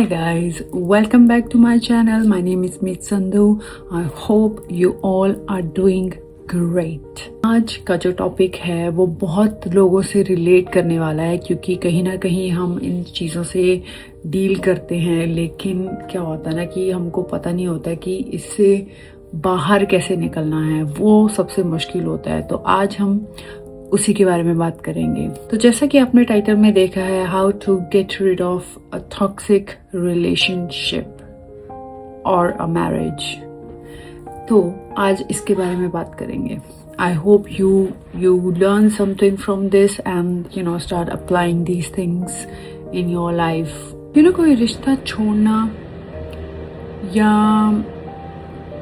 guys, welcome back to my channel. My name is Meet Sandhu. I hope you all are doing great. आज का जो topic है वो बहुत लोगों से रिलेट करने वाला है क्योंकि कहीं ना कहीं हम इन चीज़ों से डील करते हैं, लेकिन क्या होता है ना कि हमको पता नहीं होता कि इससे बाहर कैसे निकलना है, वो सबसे मुश्किल होता है। तो आज हम उसी के बारे में बात करेंगे। तो जैसा कि आपने टाइटल में देखा है, how to get rid of a toxic relationship और अ मैरिज, तो आज इसके बारे में बात करेंगे। I hope you learn something from this and start applying these things in your life. कोई रिश्ता छोड़ना या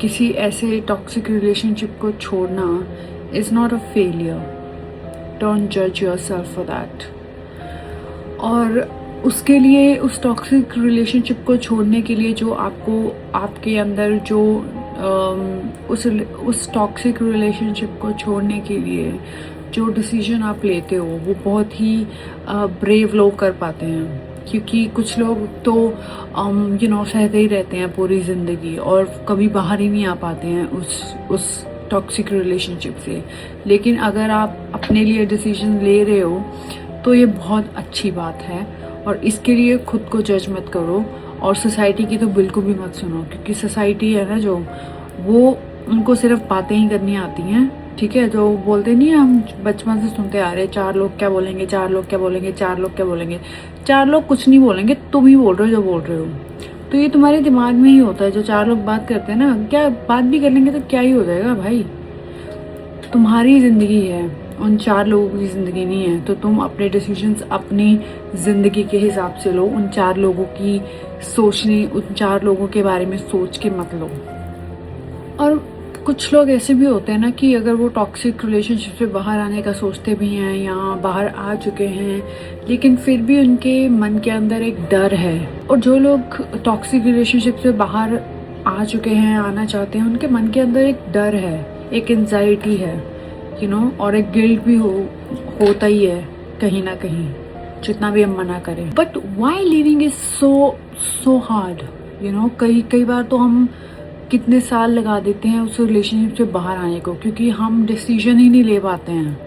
किसी ऐसे टॉक्सिक रिलेशनशिप को छोड़ना is not a failure. Don't जज योरसेल्फ फॉर दैट। और उसके लिए, उस टॉक्सिक रिलेशनशिप को छोड़ने के लिए जो आपके अंदर जो उस टॉक्सिक रिलेशनशिप को छोड़ने के लिए जो डिसीजन आप लेते हो वो बहुत ही ब्रेव लोग कर पाते हैं, क्योंकि कुछ लोग तो सहते ही रहते हैं पूरी ज़िंदगी और कभी बाहर ही नहीं आ पाते हैं उस टॉक्सिक रिलेशनशिप से। लेकिन अगर आप अपने लिए डिसीजन ले रहे हो तो ये बहुत अच्छी बात है, और इसके लिए खुद को जज मत करो और सोसाइटी की तो बिल्कुल भी मत सुनो, क्योंकि सोसाइटी है ना जो, वो उनको सिर्फ बातें ही करनी आती हैं। ठीक है, जो बोलते नहीं, हम बचपन से सुनते आ रहे हैं, चार लोग क्या बोलेंगे, चार लोग क्या बोलेंगे, चार लोग क्या बोलेंगे। चार लोग कुछ नहीं बोलेंगे, तुम ही बोल रहे हो जो बोल रहे हो। तो ये तुम्हारे दिमाग में ही होता है। जो चार लोग बात करते हैं ना, क्या बात भी कर लेंगे तो क्या ही हो जाएगा भाई, तुम्हारी ज़िंदगी है, उन चार लोगों की ज़िंदगी नहीं है। तो तुम अपने डिसीजंस अपनी ज़िंदगी के हिसाब से लो, उन चार लोगों की उन चार लोगों के बारे में सोच के मत लो। और कुछ लोग ऐसे भी होते हैं ना कि अगर वो टॉक्सिक रिलेशनशिप से बाहर आने का सोचते भी हैं या बाहर आ चुके हैं, लेकिन फिर भी उनके मन के अंदर एक डर है। और जो लोग टॉक्सिक रिलेशनशिप से बाहर आ चुके हैं, आना चाहते हैं, उनके मन के अंदर एक डर है, एक एंजाइटी है, और एक गिल्ट भी होता ही है कहीं ना कहीं, जितना भी हम मना करें। But why living is so hard, कई बार तो हम कितने साल लगा देते हैं उस रिलेशनशिप से बाहर आने को, क्योंकि हम डिसीजन ही नहीं ले पाते हैं।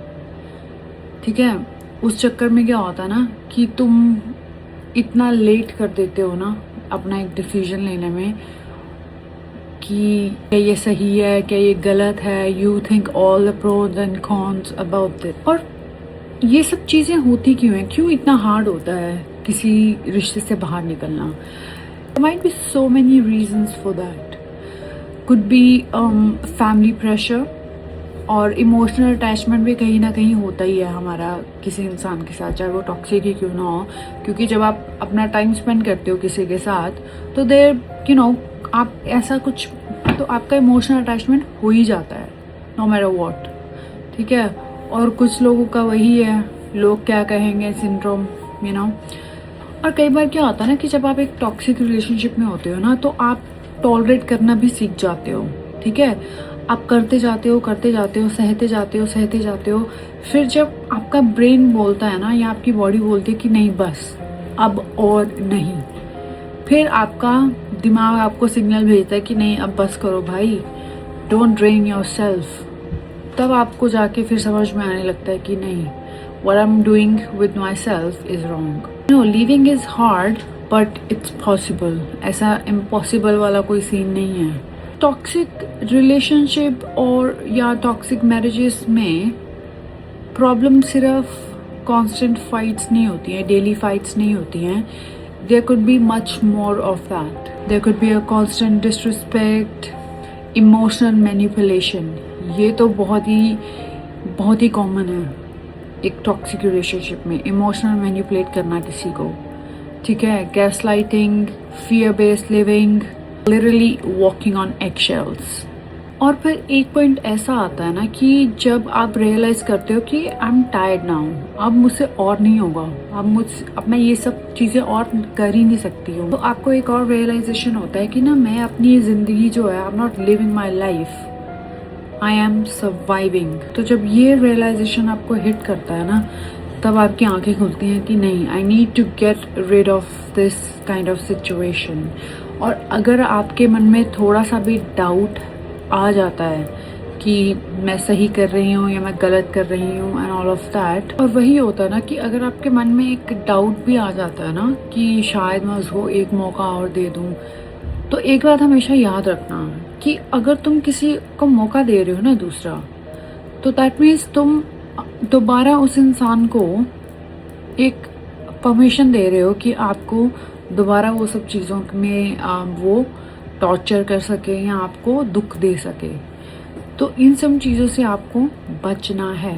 ठीक है, उस चक्कर में क्या होता है ना कि तुम इतना लेट कर देते हो ना अपना एक डिसीजन लेने में कि क्या ये सही है, क्या ये गलत है। You think all the pros and cons about it. और ये सब चीज़ें होती क्यों हैं, क्यों इतना हार्ड होता है किसी रिश्ते से बाहर निकलना? There might be so many reasons for that. Could be family pressure, और इमोशनल अटैचमेंट भी कहीं ना कहीं होता ही है हमारा किसी इंसान के साथ, चाहे वो टॉक्सिक ही क्यों ना हो। क्योंकि जब आप अपना टाइम स्पेंड करते हो किसी के साथ तो आप ऐसा कुछ, तो आपका इमोशनल अटैचमेंट हो ही जाता है, नो मैटर व्हाट। ठीक है, और कुछ लोगों का वही है, लोग क्या कहेंगे सिंड्रोम, और कई बार क्या होता है ना कि जब आप एक टॉक्सिक रिलेशनशिप में होते हो ना, तो आप टॉलरेट करना भी सीख जाते हो। ठीक है, आप करते जाते हो, सहते जाते हो। फिर जब आपका ब्रेन बोलता है ना, या आपकी बॉडी बोलती है कि नहीं बस अब और नहीं, फिर आपका दिमाग आपको सिग्नल भेजता है कि नहीं अब बस करो भाई, डोंट ड्रेन योरसेल्फ। तब आपको जाके फिर समझ में आने लगता है कि नहीं, what I am doing with myself is wrong. Living is hard but it's possible. ऐसा इम्पॉसिबल वाला कोई सीन नहीं है। टॉक्सिक रिलेशनशिप और या टॉक्सिक मैरिजेस में प्रॉब्लम सिर्फ कांस्टेंट फाइट्स नहीं होती हैं, डेली फाइट्स नहीं होती हैं। There could be much more of that. There could be a constant disrespect, emotional manipulation. ये तो बहुत ही कॉमन है एक टॉक्सिक रिलेशनशिप में, इमोशनल मैनिपुलेट करना किसी को। ठीक है, gaslighting, fear based living, literally walking on eggshells. और फिर एक पॉइंट ऐसा आता है ना कि जब आप रियलाइज करते हो कि आई एम टायर्ड नाउ, अब मुझसे और नहीं होगा, अब मैं ये सब चीज़ें और कर ही नहीं सकती हूँ। तो आपको एक और रियलाइजेशन होता है कि ना, मैं अपनी ज़िंदगी जो है, I am not living my life, I am surviving. तो जब ये रियलाइजेशन आपको हिट करता है ना, तब आपकी आंखें खुलती हैं कि नहीं, I need to get rid of this kind of situation. और अगर आपके मन में थोड़ा सा भी डाउट आ जाता है कि मैं सही कर रही हूँ या मैं गलत कर रही हूँ एंड ऑल ऑफ दैट, और वही होता है ना कि अगर आपके मन में एक डाउट भी आ जाता है ना कि शायद मैं उसको एक मौका और दे दूँ, तो एक बात हमेशा याद रखना कि अगर तुम किसी को मौका दे रहे हो ना दूसरा, तो दैट मीन्स तुम दोबारा उस इंसान को एक परमिशन दे रहे हो कि आपको दोबारा वो सब चीज़ों में वो टॉर्चर कर सके या आपको दुख दे सके। तो इन सब चीज़ों से आपको बचना है,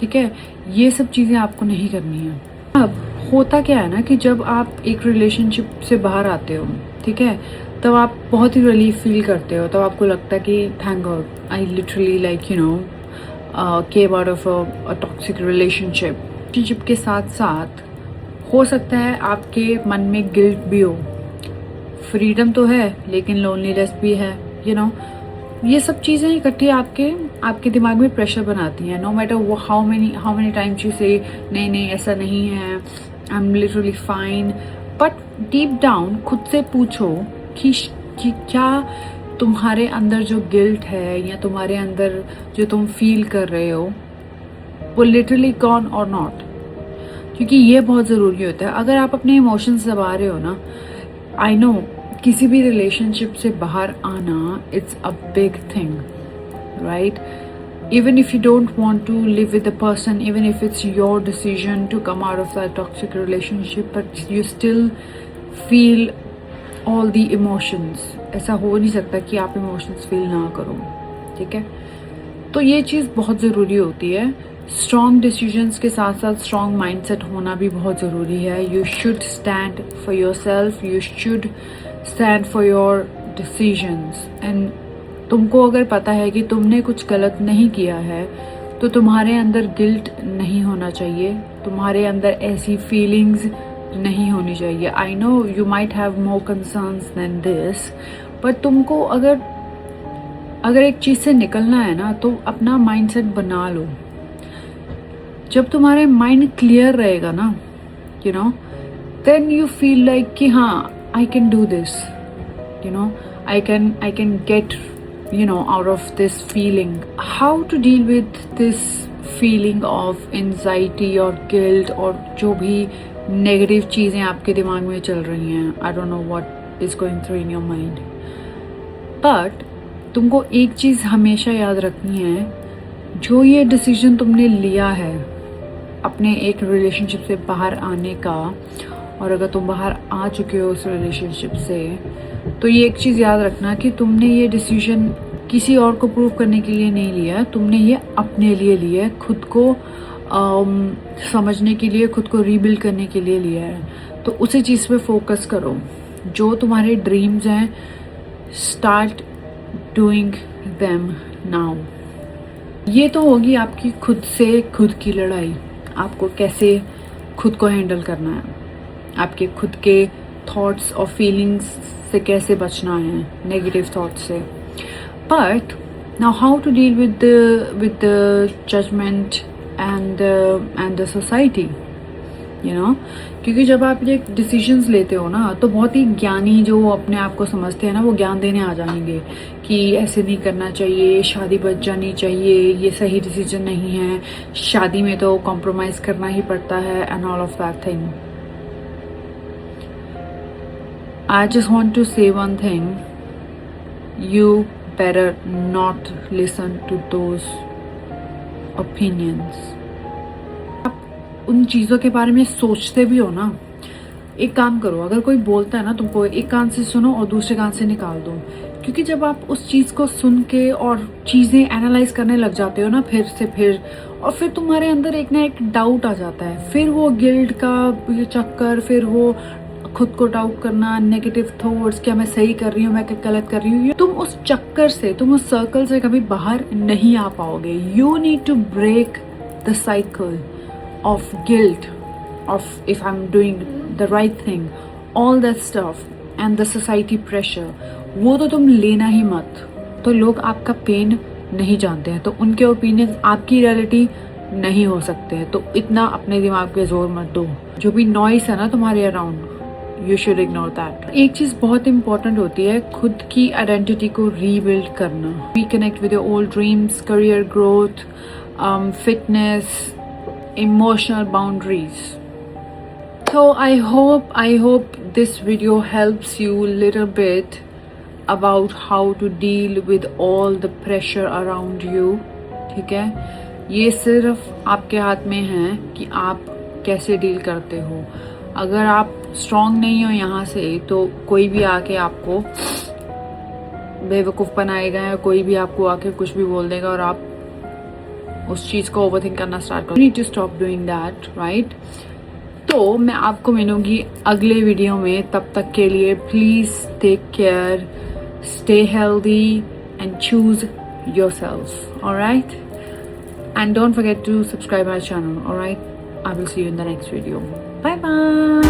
ठीक है? ये सब चीज़ें आपको नहीं करनी है। अब होता क्या है ना कि जब आप एक रिलेशनशिप से बाहर आते हो, ठीक है, तब आप बहुत ही रिलीफ फील करते हो। तब आपको लगता है कि thank God I literally like you know came out of a toxic relationship के साथ साथ हो सकता है आपके मन में गिल्ट भी हो, फ्रीडम तो है लेकिन लोनलीनेस भी है, यू नो। ये सब चीज़ें इकट्ठी आपके दिमाग में प्रेशर बनाती हैं। नो मैटर वो हाउ मेनी टाइम्स यू से नहीं नहीं ऐसा नहीं है, I am literally fine, but deep down खुद से पूछो कि क्या तुम्हारे अंदर जो गिल्ट है या तुम्हारे अंदर जो तुम फील कर रहे हो वो लिटरली गॉन और नॉट। क्योंकि ये बहुत ज़रूरी होता है। अगर आप अपने इमोशंस दबा रहे हो ना, आई नो किसी भी रिलेशनशिप से बाहर आना it's a big thing, right? Even if you don't want to live with the person, even if it's your decision to come out of that toxic relationship, but you still feel all the emotions, ऐसा हो नहीं सकता कि आप emotions feel ना करो, ठीक है? तो ये चीज़ बहुत ज़रूरी होती है। स्ट्रॉन्ग डिसीजंस के साथ साथ स्ट्रॉन्ग माइंडसेट होना भी बहुत ज़रूरी है। You should stand for your self, you should stand for your decisions. And तुमको अगर पता है कि तुमने कुछ गलत नहीं किया है तो तुम्हारे अंदर गिल्ट नहीं होना चाहिए, तुम्हारे अंदर ऐसी फीलिंग्स नहीं होनी चाहिए। I know you might have more concerns than this, but तुमको अगर एक चीज़ से निकलना है ना तो अपना माइंडसेट बना लो। जब तुम्हारे माइंड क्लियर रहेगा ना, you know, then you feel like कि हाँ I can do this, you know, I can get out of this feeling. How to deal with this feeling of anxiety or guilt और जो भी negative चीज़ें आपके दिमाग में चल रही हैं, I don't know what is going through in your mind. But तुमको एक चीज़ हमेशा याद रखनी है, जो ये डिसीजन तुमने लिया है अपने एक रिलेशनशिप से बाहर आने का, और अगर तुम बाहर आ चुके हो उस रिलेशनशिप से, तो ये एक चीज़ याद रखना कि तुमने ये डिसीजन किसी और को प्रूव करने के लिए नहीं लिया, तुमने ये अपने लिए लिया है, खुद को समझने के लिए, खुद को रीबिल्ड करने के लिए लिया है। तो उसी चीज़ पे फोकस करो। जो तुम्हारे ड्रीम्स हैं, स्टार्ट डूइंग देम नाउ। ये तो होगी आपकी खुद से खुद की लड़ाई, आपको कैसे खुद को हैंडल करना है, आपके खुद के थॉट्स और फीलिंग्स से कैसे बचना है, नेगेटिव थॉट्स से। But now how to deal with the judgment and the society, you know, क्योंकि जब आप ये डिसीजंस लेते हो ना तो बहुत ही ज्ञानी जो अपने आप को समझते हैं ना, वो ज्ञान देने आ जाएंगे कि ऐसे नहीं करना चाहिए, शादी बच जानी चाहिए, ये सही डिसीजन नहीं है, शादी में तो कॉम्प्रोमाइज करना ही पड़ता है and all of that thing. I just want to say one thing, you better not listen to those opinions. आप उन चीज़ों के बारे में सोचते भी हो ना, एक काम करो, अगर कोई बोलता है ना तुमको, एक कान से सुनो और दूसरे कान से निकाल दो। क्योंकि जब आप उस चीज़ को सुन के और चीज़ें एनालाइज करने लग जाते हो ना और फिर तुम्हारे अंदर एक ना एक डाउट आ जाता है, फिर वो गिल्ट का चक्कर, फिर वो खुद को डाउट करना, नेगेटिव थॉट्स, क्या मैं सही कर रही हूँ, मैं क्या गलत कर रही हूँ, तुम उस चक्कर से, तुम उस सर्कल से कभी बाहर नहीं आ पाओगे। You need to break the cycle of guilt, of if I am doing the right thing, all that stuff and the society pressure. वो तो तुम लेना ही मत। तो लोग आपका पेन नहीं जानते हैं, तो उनके ओपिनियन आपकी रियलिटी नहीं हो सकते हैं, तो इतना अपने दिमाग पे जोर मत दो। जो भी नॉइस है ना तुम्हारे around, you should ignore that. एक चीज बहुत इंपॉर्टेंट होती है, खुद की आइडेंटिटी को रीबिल्ड करना, reconnect with your old dreams, career growth, fitness, emotional boundaries. So I hope this video helps you a little bit about how to deal with all the pressure around you। ठीक है, ये सिर्फ आपके हाथ में है कि आप कैसे डील करते हो। अगर आप स्ट्रांग नहीं हो यहाँ से, तो कोई भी आके आपको बेवकूफ़ बनाएगा या कोई भी आपको आके कुछ भी बोल देगा और आप उस चीज़ को ओवरथिंक करना स्टार्ट करो। You need to stop doing that, right. तो मैं आपको मिलूंगी अगले वीडियो में, तब तक के लिए please take care, stay healthy and choose yourself, alright, and don't forget to subscribe my channel, alright. I will see you in the next video. Bye bye.